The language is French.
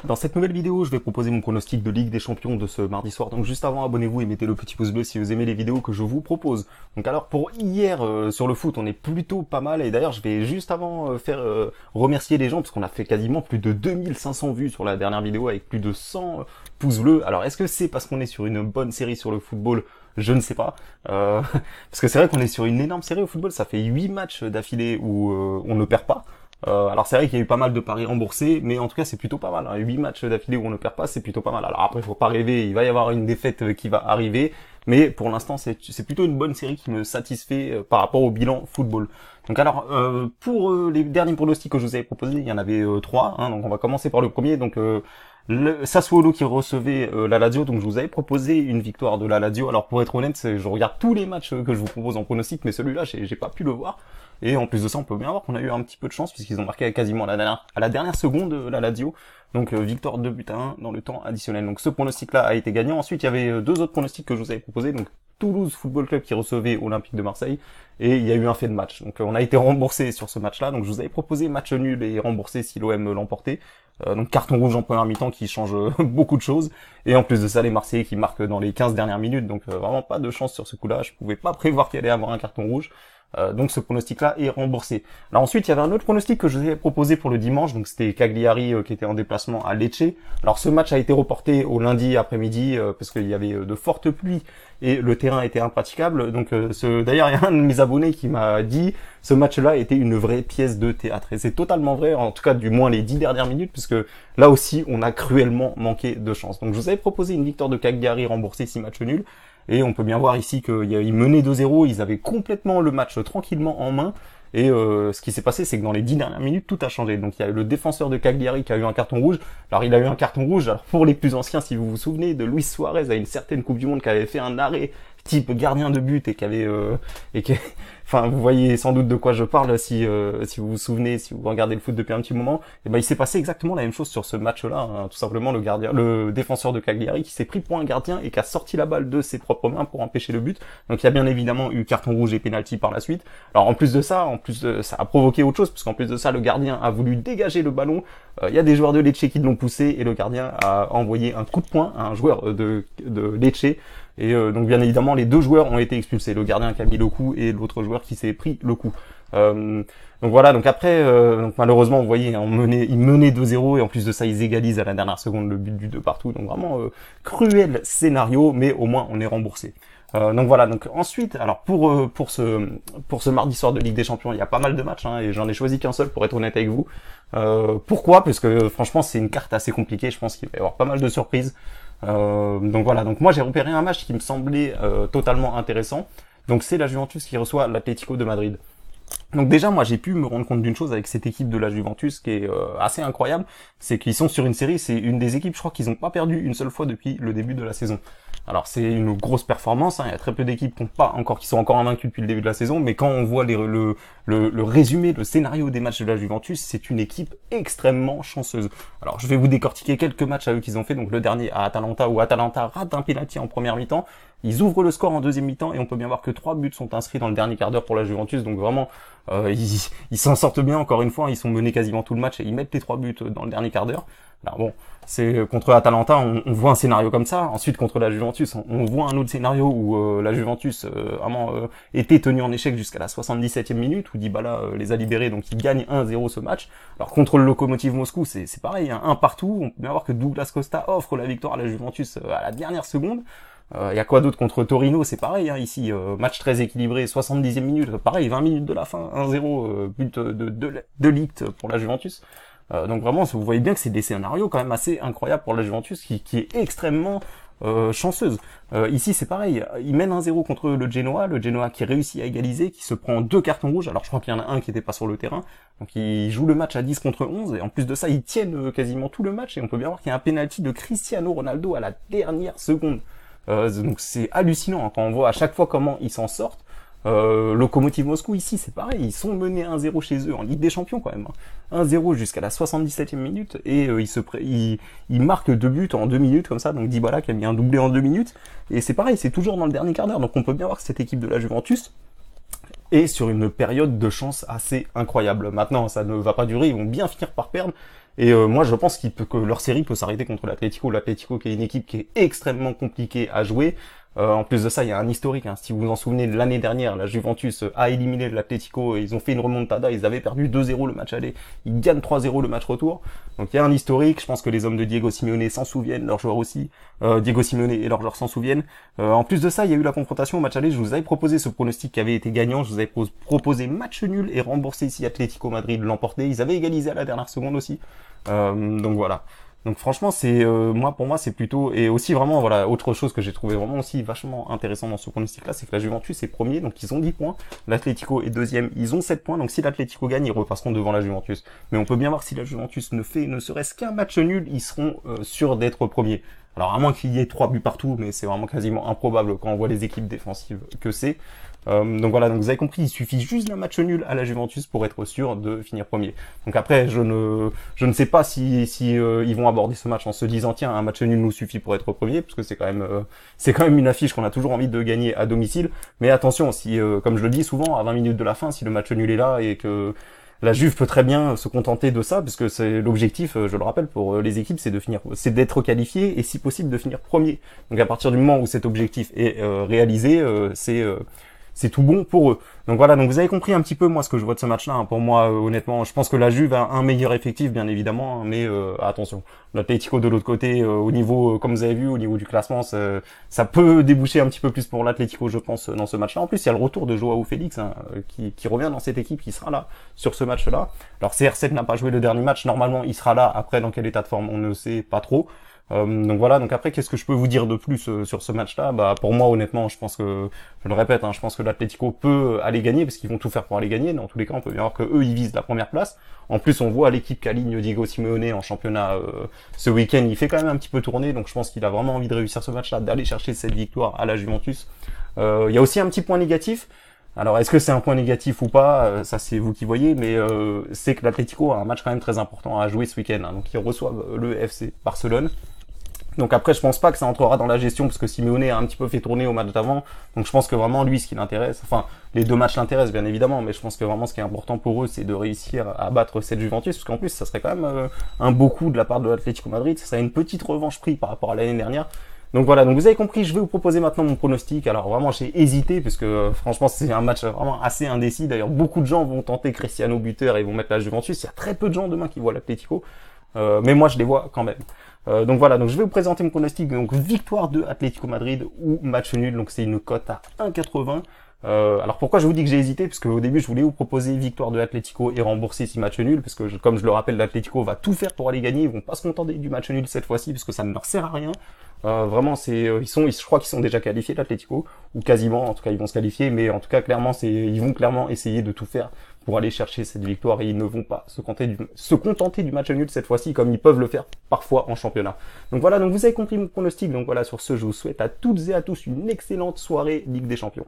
Dans cette nouvelle vidéo, je vais proposer mon pronostic de Ligue des Champions de ce mardi soir. Donc juste avant, abonnez-vous et mettez le petit pouce bleu si vous aimez les vidéos que je vous propose. Donc alors pour hier sur le foot, on est plutôt pas mal. Et d'ailleurs, je vais juste avant remercier les gens parce qu'on a fait quasiment plus de 2500 vues sur la dernière vidéo avec plus de 100 pouces bleus. Alors est-ce que c'est parce qu'on est sur une bonne série sur le football? Je ne sais pas. Parce que c'est vrai qu'on est sur une énorme série au football. Ça fait 8 matchs d'affilée où on ne perd pas. Alors c'est vrai qu'il y a eu pas mal de paris remboursés, mais en tout cas c'est plutôt pas mal. 8 matchs d'affilée où on ne perd pas, c'est plutôt pas mal. Alors après, faut pas rêver, il va y avoir une défaite qui va arriver, mais pour l'instant c'est plutôt une bonne série qui me satisfait par rapport au bilan football. Donc alors pour les derniers pronostics que je vous avais proposés, il y en avait 3, hein, donc on va commencer par le premier. Donc le Sassuolo qui recevait la Lazio, donc je vous avais proposé une victoire de la Lazio. Alors pour être honnête, je regarde tous les matchs que je vous propose en pronostic, mais celui-là j'ai pas pu le voir. Et en plus de ça, on peut bien voir qu'on a eu un petit peu de chance puisqu'ils ont marqué quasiment à la dernière seconde la Lazio. Donc victoire 2-1 dans le temps additionnel. Donc ce pronostic-là a été gagnant. Ensuite, il y avait deux autres pronostics que je vous avais proposés. Donc Toulouse Football Club qui recevait Olympique de Marseille. Et il y a eu un fait de match. Donc on a été remboursé sur ce match-là. Donc je vous avais proposé match nul et remboursé si l'OM l'emportait. Donc carton rouge en première mi-temps qui change beaucoup de choses. Et en plus de ça, les Marseillais qui marquent dans les 15 dernières minutes. Donc vraiment pas de chance sur ce coup-là. Je pouvais pas prévoir qu'il allait avoir un carton rouge. Donc ce pronostic-là est remboursé. Alors ensuite, il y avait un autre pronostic que je vous ai proposé pour le dimanche, donc c'était Cagliari qui était en déplacement à Lecce. Alors ce match a été reporté au lundi après-midi parce qu'il y avait de fortes pluies et le terrain était impraticable. Donc d'ailleurs, il y a un de mes abonnés qui m'a dit ce match-là était une vraie pièce de théâtre. Et c'est totalement vrai, en tout cas du moins les 10 dernières minutes, puisque là aussi, on a cruellement manqué de chance. Donc je vous avais proposé une victoire de Cagliari remboursée 6 matchs nuls. Et on peut bien voir ici qu'ils menaient 2-0, ils avaient complètement le match tranquillement en main. Et ce qui s'est passé, c'est que dans les 10 dernières minutes, tout a changé. Donc il y a le défenseur de Cagliari qui a eu un carton rouge. Alors il a eu un carton rouge, alors pour les plus anciens, si vous vous souvenez, de Luis Suarez à une certaine Coupe du Monde qui avait fait un arrêt type gardien de but et qui avait... Enfin, vous voyez sans doute de quoi je parle si vous vous souvenez, si vous regardez le foot depuis un petit moment. Et ben il s'est passé exactement la même chose sur ce match-là. Hein. Tout simplement le défenseur de Cagliari qui s'est pris pour un gardien et qui a sorti la balle de ses propres mains pour empêcher le but. Donc il y a bien évidemment eu carton rouge et penalty par la suite. Alors en plus de ça, ça a provoqué autre chose puisqu'en plus de ça, le gardien a voulu dégager le ballon. Il y a des joueurs de Lecce qui l'ont poussé et le gardien a envoyé un coup de poing à un joueur de Lecce. Et donc bien évidemment les deux joueurs ont été expulsés, le gardien qui a mis le coup et l'autre joueur qui s'est pris le coup. Donc voilà, donc après donc malheureusement vous voyez ils menaient 2-0 et en plus de ça ils égalisent à la dernière seconde le but du 2 partout. Donc vraiment cruel scénario, mais au moins on est remboursé. Donc voilà, donc ensuite, alors pour ce mardi soir de Ligue des Champions, il y a pas mal de matchs hein, et j'en ai choisi qu'un seul pour être honnête avec vous. Pourquoi? Parce que franchement c'est une carte assez compliquée, je pense qu'il va y avoir pas mal de surprises. Donc voilà, donc moi j'ai repéré un match qui me semblait totalement intéressant. Donc c'est la Juventus qui reçoit l'Atlético de Madrid. Donc déjà moi j'ai pu me rendre compte d'une chose avec cette équipe de la Juventus qui est assez incroyable, c'est qu'ils sont sur une série, c'est une des équipes je crois qu'ils n'ont pas perdu une seule fois depuis le début de la saison. Alors c'est une grosse performance, hein. Il y a très peu d'équipes qui sont encore invaincues depuis le début de la saison, mais quand on voit le résumé, le scénario des matchs de la Juventus, c'est une équipe extrêmement chanceuse. Alors je vais vous décortiquer quelques matchs à eux qu'ils ont fait, donc le dernier à Atalanta où Atalanta rate un penalty en première mi-temps, ils ouvrent le score en deuxième mi-temps et on peut bien voir que 3 buts sont inscrits dans le dernier quart d'heure pour la Juventus, donc vraiment ils s'en sortent bien encore une fois, ils sont menés quasiment tout le match et ils mettent les 3 buts dans le dernier quart d'heure. Alors bon, c'est contre Atalanta, on voit un scénario comme ça. Ensuite contre la Juventus, on voit un autre scénario où la Juventus vraiment était tenue en échec jusqu'à la 77e minute où Dybala les a libérés, donc ils gagnent 1-0 ce match. Alors contre le Lokomotiv Moscou, c'est pareil, hein, un partout. On peut bien voir que Douglas Costa offre la victoire à la Juventus à la dernière seconde. Y a quoi d'autre contre Torino, c'est pareil hein, ici, match très équilibré, 70e minute, pareil, 20 minutes de la fin, 1-0, but de Ligt pour la Juventus. Donc vraiment, vous voyez bien que c'est des scénarios quand même assez incroyables pour la Juventus qui est extrêmement chanceuse. Ici c'est pareil, ils mènent 1-0 contre le Genoa qui réussit à égaliser, qui se prend 2 cartons rouges, alors je crois qu'il y en a un qui était pas sur le terrain, donc ils jouent le match à 10 contre 11, et en plus de ça ils tiennent quasiment tout le match, et on peut bien voir qu'il y a un penalty de Cristiano Ronaldo à la dernière seconde. Donc c'est hallucinant hein, quand on voit à chaque fois comment ils s'en sortent. Lokomotiv Moscou ici c'est pareil, ils sont menés 1-0 chez eux en Ligue des Champions quand même, hein. 1-0 jusqu'à la 77e minute et ils marquent 2 buts en 2 minutes comme ça, donc Dybala qui a mis un doublé en 2 minutes et c'est pareil, c'est toujours dans le dernier quart d'heure, donc on peut bien voir que cette équipe de la Juventus est sur une période de chance assez incroyable. Maintenant ça ne va pas durer, ils vont bien finir par perdre Et moi, je pense que leur série peut s'arrêter contre l'Atlético. L'Atlético qui est une équipe qui est extrêmement compliquée à jouer. En plus de ça, il y a un historique. Hein. Si vous vous en souvenez, l'année dernière, la Juventus a éliminé l'Atlético et ils ont fait une remontada. Ils avaient perdu 2-0 le match aller. Ils gagnent 3-0 le match retour. Donc il y a un historique. Je pense que les hommes de Diego Simeone s'en souviennent, leurs joueurs aussi. Diego Simeone et leurs joueurs s'en souviennent. En plus de ça, il y a eu la confrontation au match aller. Je vous avais proposé ce pronostic qui avait été gagnant. Je vous avais proposé match nul et remboursé si Atlético Madrid l'emportait. Ils avaient égalisé à la dernière seconde aussi. Donc voilà. Donc franchement, c'est pour moi c'est plutôt, et aussi vraiment voilà, autre chose que j'ai trouvé vraiment aussi vachement intéressant dans ce pronostic là, c'est que la Juventus est premier, donc ils ont 10 points, l'Atlético est deuxième, ils ont 7 points, donc si l'Atlético gagne, ils repasseront devant la Juventus. Mais on peut bien voir si la Juventus ne serait-ce qu'un match nul, ils seront sûrs d'être premiers. Alors à moins qu'il y ait 3 buts partout, mais c'est vraiment quasiment improbable quand on voit les équipes défensives que c'est. Donc voilà, donc vous avez compris, il suffit juste d'un match nul à la Juventus pour être sûr de finir premier. Donc après, je ne sais pas si ils vont aborder ce match en se disant tiens, un match nul nous suffit pour être premier, parce que c'est quand même une affiche qu'on a toujours envie de gagner à domicile. Mais attention, si comme je le dis souvent, à 20 minutes de la fin, si le match nul est là et que la Juve peut très bien se contenter de ça, parce que c'est l'objectif, je le rappelle, pour les équipes, c'est d'être qualifié et si possible de finir premier. Donc à partir du moment où cet objectif est réalisé, c'est tout bon pour eux. Donc voilà, donc vous avez compris un petit peu moi ce que je vois de ce match-là. Hein. Pour moi, honnêtement, je pense que la Juve a un meilleur effectif, bien évidemment, hein, mais attention, l'Atlético de l'autre côté, au niveau, comme vous avez vu, au niveau du classement, ça peut déboucher un petit peu plus pour l'Atlético, je pense, dans ce match-là. En plus, il y a le retour de Joao Félix, hein, qui revient dans cette équipe, qui sera là sur ce match-là. Alors CR7 n'a pas joué le dernier match, normalement il sera là. Après, dans quel état de forme, on ne sait pas trop. Donc voilà, donc après qu'est-ce que je peux vous dire de plus sur ce match-là? Bah pour moi honnêtement, je pense que, je le répète, hein, je pense que l'Atlético peut aller gagner parce qu'ils vont tout faire pour aller gagner. Dans tous les cas, on peut bien voir que eux ils visent la première place. En plus, on voit l'équipe qu'aligne Diego Simeone en championnat ce week-end, il fait quand même un petit peu tourner, donc je pense qu'il a vraiment envie de réussir ce match-là, d'aller chercher cette victoire à la Juventus. Il y a aussi un petit point négatif. Alors, est-ce que c'est un point négatif ou pas? Ça, c'est vous qui voyez, mais c'est que l'Atlético a un match quand même très important à jouer ce week-end. Hein. Donc, ils reçoivent le FC Barcelone. Donc après, je pense pas que ça entrera dans la gestion parce que Simeone a un petit peu fait tourner au match d'avant. Donc je pense que vraiment lui, ce qui l'intéresse, enfin les deux matchs l'intéressent bien évidemment, mais je pense que vraiment ce qui est important pour eux, c'est de réussir à battre cette Juventus, parce qu'en plus, ça serait quand même un beau coup de la part de l'Atlético Madrid. Ça serait une petite revanche prise par rapport à l'année dernière. Donc voilà, donc vous avez compris, je vais vous proposer maintenant mon pronostic. Alors vraiment, j'ai hésité parce que franchement, c'est un match vraiment assez indécis. D'ailleurs, beaucoup de gens vont tenter Cristiano buteur et vont mettre la Juventus. Il y a très peu de gens demain qui voient l'Atlético. Mais moi je les vois quand même. Donc voilà, donc je vais vous présenter mon pronostic, donc victoire de Atlético Madrid ou match nul, donc c'est une cote à 1,80. Alors pourquoi je vous dis que j'ai hésité, parce qu'au début je voulais vous proposer victoire de Atlético et rembourser si match nul, parce que comme je le rappelle, l'Atlético va tout faire pour aller gagner, ils vont pas se contenter du match nul cette fois-ci, parce que ça ne leur sert à rien. Vraiment, je crois qu'ils sont déjà qualifiés l'Atlético, ou quasiment, en tout cas ils vont se qualifier, mais en tout cas clairement ils vont clairement essayer de tout faire pour aller chercher cette victoire et ils ne vont pas se contenter du match nul cette fois-ci comme ils peuvent le faire parfois en championnat. Donc voilà, donc vous avez compris mon pronostic, donc voilà, sur ce je vous souhaite à toutes et à tous une excellente soirée Ligue des Champions.